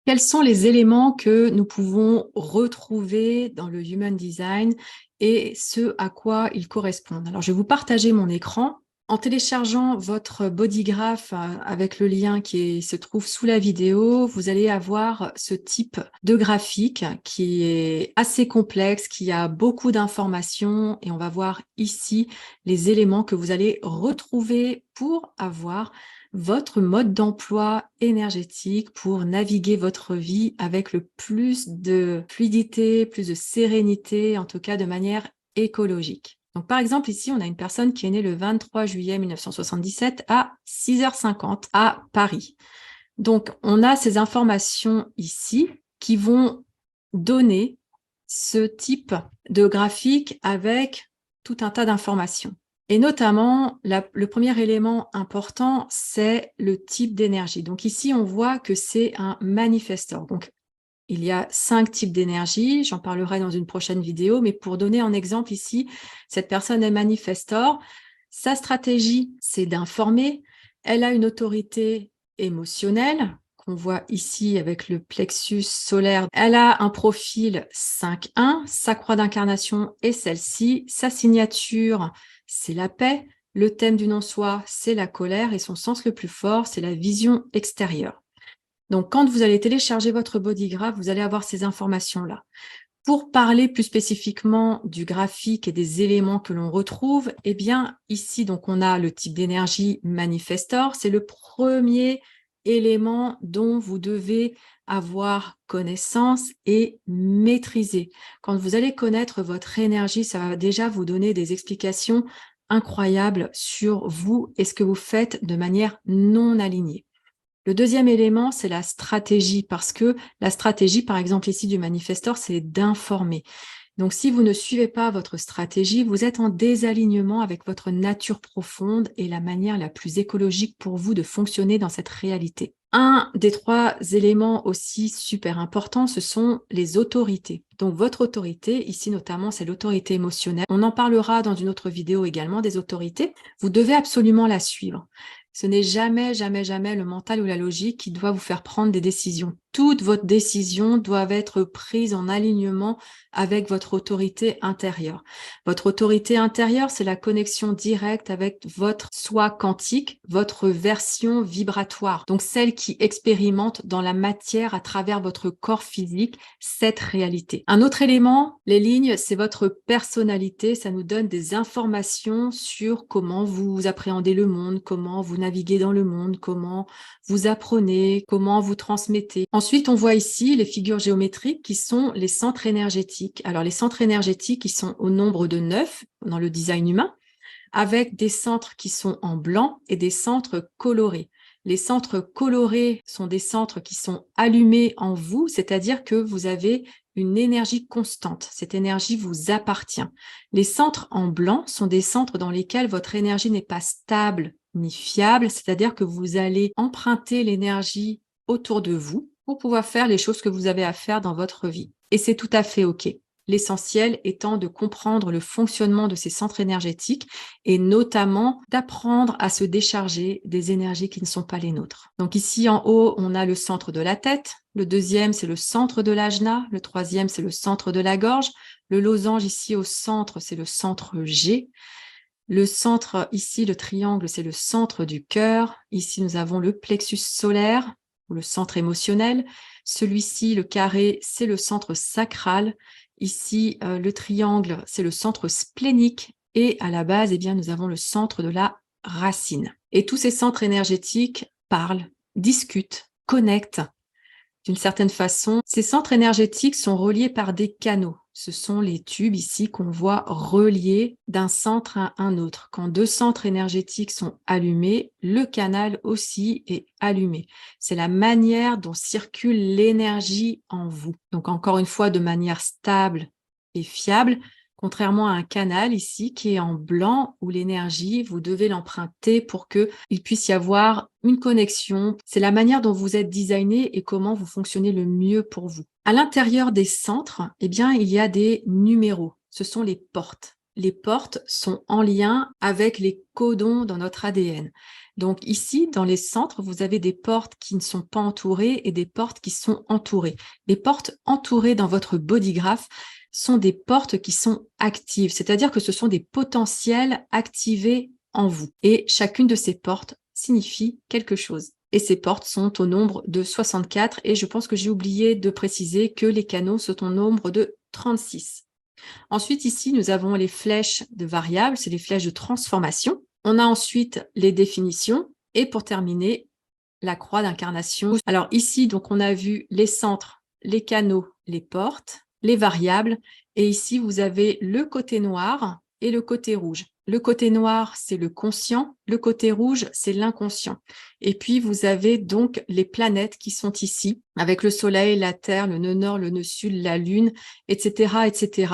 Quels sont les éléments que nous pouvons retrouver dans le Human Design et ce à quoi ils correspondent? Alors, je vais vous partager mon écran. En téléchargeant votre bodygraph avec le lien se trouve sous la vidéo, vous allez avoir ce type de graphique qui est assez complexe, qui a beaucoup d'informations et on va voir ici les éléments que vous allez retrouver pour avoir votre mode d'emploi énergétique pour naviguer votre vie avec le plus de fluidité, plus de sérénité, en tout cas de manière écologique. Donc, par exemple, ici, on a une personne qui est née le 23 juillet 1977 à 6h50 à Paris. Donc, on a ces informations ici qui vont donner ce type de graphique avec tout un tas d'informations. Et notamment, le premier élément important, c'est le type d'énergie. Donc ici, on voit que c'est un manifestor. Donc, il y a 5 types d'énergie, j'en parlerai dans une prochaine vidéo, mais pour donner un exemple ici, cette personne est manifestor. Sa stratégie, c'est d'informer. Elle a une autorité émotionnelle, qu'on voit ici avec le plexus solaire. Elle a un profil 5-1, sa croix d'incarnation est celle-ci, sa signature, c'est la paix, le thème du non-soi, c'est la colère, et son sens le plus fort, c'est la vision extérieure. Donc, quand vous allez télécharger votre bodygraph, vous allez avoir ces informations-là. Pour parler plus spécifiquement du graphique et des éléments que l'on retrouve, eh bien, ici, donc, on a le type d'énergie manifestor. C'est le premier élément dont vous devez avoir connaissance et maîtriser. Quand vous allez connaître votre énergie, ça va déjà vous donner des explications incroyables sur vous et ce que vous faites de manière non alignée. Le deuxième élément, c'est la stratégie, parce que la stratégie, par exemple ici du manifestor, c'est d'informer. Donc, si vous ne suivez pas votre stratégie, vous êtes en désalignement avec votre nature profonde et la manière la plus écologique pour vous de fonctionner dans cette réalité. Un des 3 éléments aussi super importants, ce sont les autorités. Donc, votre autorité, ici notamment, c'est l'autorité émotionnelle. On en parlera dans une autre vidéo également des autorités. Vous devez absolument la suivre. Ce n'est jamais, jamais, jamais le mental ou la logique qui doit vous faire prendre des décisions. Toutes vos décisions doivent être prises en alignement avec votre autorité intérieure. Votre autorité intérieure, c'est la connexion directe avec votre soi quantique, votre version vibratoire. Donc, celle qui expérimente dans la matière à travers votre corps physique cette réalité. Un autre élément, les lignes, c'est votre personnalité. Ça nous donne des informations sur comment vous appréhendez le monde, comment vous naviguez dans le monde, comment vous apprenez, comment vous transmettez. Ensuite, on voit ici les figures géométriques qui sont les centres énergétiques. Alors, les centres énergétiques, ils sont au nombre de 9 dans le design humain, avec des centres qui sont en blanc et des centres colorés. Les centres colorés sont des centres qui sont allumés en vous, c'est-à-dire que vous avez une énergie constante. Cette énergie vous appartient. Les centres en blanc sont des centres dans lesquels votre énergie n'est pas stable ni fiable, c'est-à-dire que vous allez emprunter l'énergie autour de vous pour pouvoir faire les choses que vous avez à faire dans votre vie. Et c'est tout à fait OK. L'essentiel étant de comprendre le fonctionnement de ces centres énergétiques et notamment d'apprendre à se décharger des énergies qui ne sont pas les nôtres. Donc ici en haut, on a le centre de la tête, le deuxième c'est le centre de l'ajna, le troisième c'est le centre de la gorge, le losange ici au centre c'est le centre G, le centre ici, le triangle, c'est le centre du cœur, ici nous avons le plexus solaire, ou le centre émotionnel, celui-ci, le carré, c'est le centre sacral. Ici, le triangle, c'est le centre splénique. Et à la base, eh bien, nous avons le centre de la racine. Et tous ces centres énergétiques parlent, discutent, connectent. D'une certaine façon, ces centres énergétiques sont reliés par des canaux. Ce sont les tubes ici qu'on voit reliés d'un centre à un autre. Quand 2 centres énergétiques sont allumés, le canal aussi est allumé. C'est la manière dont circule l'énergie en vous. Donc encore une fois, de manière stable et fiable, contrairement à un canal ici qui est en blanc où l'énergie, vous devez l'emprunter pour qu'il puisse y avoir une connexion. C'est la manière dont vous êtes designé et comment vous fonctionnez le mieux pour vous. À l'intérieur des centres, eh bien, il y a des numéros. Ce sont les portes. les portes sont en lien avec les codons dans notre ADN. Donc ici, dans les centres, vous avez des portes qui ne sont pas entourées et des portes qui sont entourées. Les portes entourées dans votre body graph sont des portes qui sont actives, c'est-à-dire que ce sont des potentiels activés en vous. Et chacune de ces portes signifie quelque chose. Et ces portes sont au nombre de 64 et je pense que j'ai oublié de préciser que les canaux sont au nombre de 36. Ensuite, ici, nous avons les flèches de variables, c'est les flèches de transformation. On a ensuite les définitions et pour terminer, la croix d'incarnation. Alors ici, donc, on a vu les centres, les canaux, les portes, les variables et ici, vous avez le côté noir et le côté rouge. Le côté noir, c'est le conscient, le côté rouge, c'est l'inconscient. Et puis, vous avez donc les planètes qui sont ici, avec le soleil, la terre, le nœud nord, le nœud sud, la lune, etc., etc.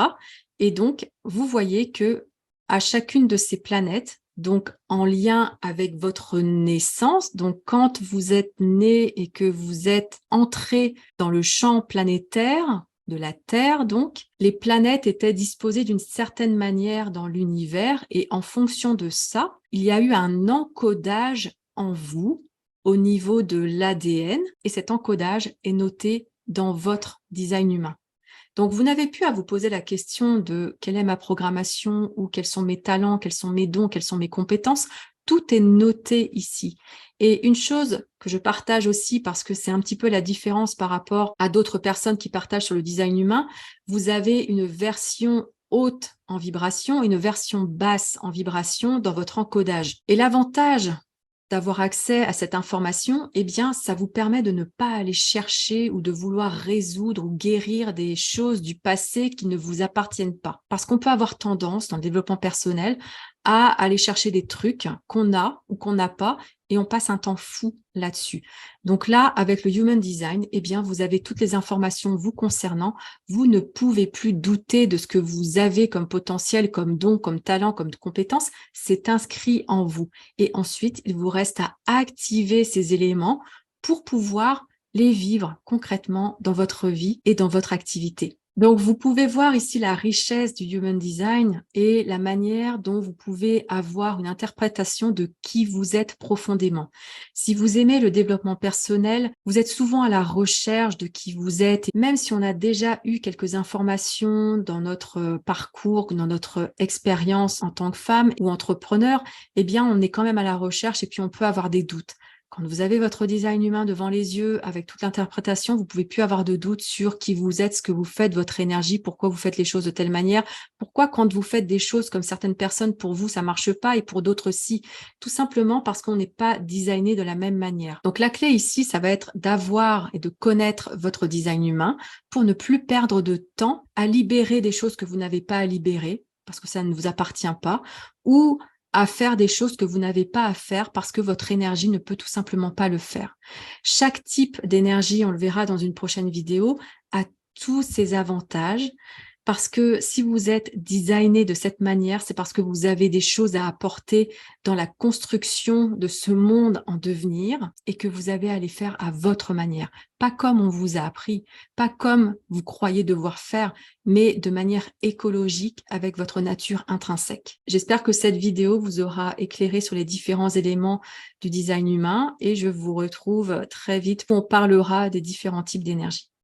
Et donc, vous voyez que à chacune de ces planètes, donc en lien avec votre naissance, donc quand vous êtes né et que vous êtes entré dans le champ planétaire de la Terre, donc les planètes étaient disposées d'une certaine manière dans l'univers et en fonction de ça, il y a eu un encodage en vous au niveau de l'ADN et cet encodage est noté dans votre design humain. Donc, vous n'avez plus à vous poser la question de quelle est ma programmation ou quels sont mes talents, quels sont mes dons, quelles sont mes compétences. Tout est noté ici. Et une chose que je partage aussi, parce que c'est un petit peu la différence par rapport à d'autres personnes qui partagent sur le design humain, vous avez une version haute en vibration, une version basse en vibration dans votre encodage. Et l'avantage d'avoir accès à cette information, eh bien, ça vous permet de ne pas aller chercher ou de vouloir résoudre ou guérir des choses du passé qui ne vous appartiennent pas. Parce qu'on peut avoir tendance, dans le développement personnel, à aller chercher des trucs qu'on a ou qu'on n'a pas et on passe un temps fou là-dessus. Donc là, avec le Human Design, eh bien, vous avez toutes les informations vous concernant. Vous ne pouvez plus douter de ce que vous avez comme potentiel, comme don, comme talent, comme compétence. C'est inscrit en vous. Et ensuite, il vous reste à activer ces éléments pour pouvoir les vivre concrètement dans votre vie et dans votre activité. Donc, vous pouvez voir ici la richesse du Human Design et la manière dont vous pouvez avoir une interprétation de qui vous êtes profondément. Si vous aimez le développement personnel, vous êtes souvent à la recherche de qui vous êtes. Et même si on a déjà eu quelques informations dans notre parcours, dans notre expérience en tant que femme ou entrepreneur, eh bien, on est quand même à la recherche et puis on peut avoir des doutes. Quand vous avez votre design humain devant les yeux, avec toute l'interprétation, vous pouvez plus avoir de doute sur qui vous êtes, ce que vous faites, votre énergie, pourquoi vous faites les choses de telle manière, pourquoi quand vous faites des choses comme certaines personnes, pour vous, ça marche pas et pour d'autres, si. Tout simplement parce qu'on n'est pas designé de la même manière. Donc, la clé ici, ça va être d'avoir et de connaître votre design humain pour ne plus perdre de temps à libérer des choses que vous n'avez pas à libérer parce que ça ne vous appartient pas, ou à faire des choses que vous n'avez pas à faire parce que votre énergie ne peut tout simplement pas le faire. Chaque type d'énergie, on le verra dans une prochaine vidéo, a tous ses avantages parce que si vous êtes designé de cette manière, c'est parce que vous avez des choses à apporter dans la construction de ce monde en devenir et que vous avez à les faire à votre manière. Pas comme on vous a appris, pas comme vous croyez devoir faire, mais de manière écologique avec votre nature intrinsèque. J'espère que cette vidéo vous aura éclairé sur les différents éléments du design humain et je vous retrouve très vite où on parlera des différents types d'énergie.